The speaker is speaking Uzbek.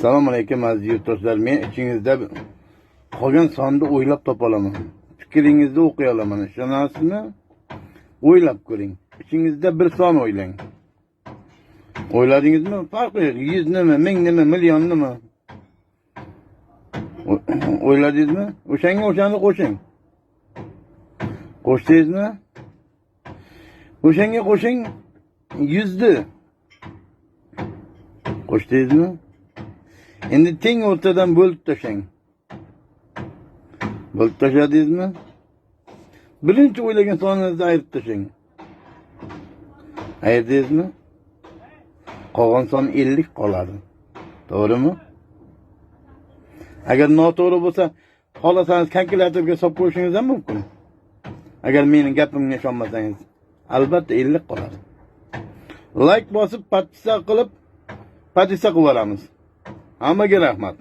Assalomu alaykum aziz yurtdoshlar. Men ichingizda qolgan sonni o'ylab topa olaman. Fikringizni o'qiy olaman. Ishonasizmi? O'ylab ko'ring. Ichingizda bir son o'ylang. O'yladingizmi? Farqi yo'q. 100 nima, 1000 nima, million nima? O'yladingizmi? O'shanga o'shani qo'shing. Qo'shdingizmi? O'shanga qo'shing 100 ni. Qo'shdingizmi? Endi teng o'rtadan bo'lib tashlang. Bo'lib tashladingizmi? Birinchi o'ylagan soningizni ayirib tashlang. Ayirdingizmi? Qolgan son 50 qoladi. To'g'rimi? Agar noto'g'ri bo'lsa, xohlasangiz kalkulyatorga solib qo'yishingiz ham mumkin. Agar mening gapimga ishonmasangiz, albatta 50 qoladi. Like bosib, podpisa qilib, podpisa qilib olamiz. Hammaga rahmat.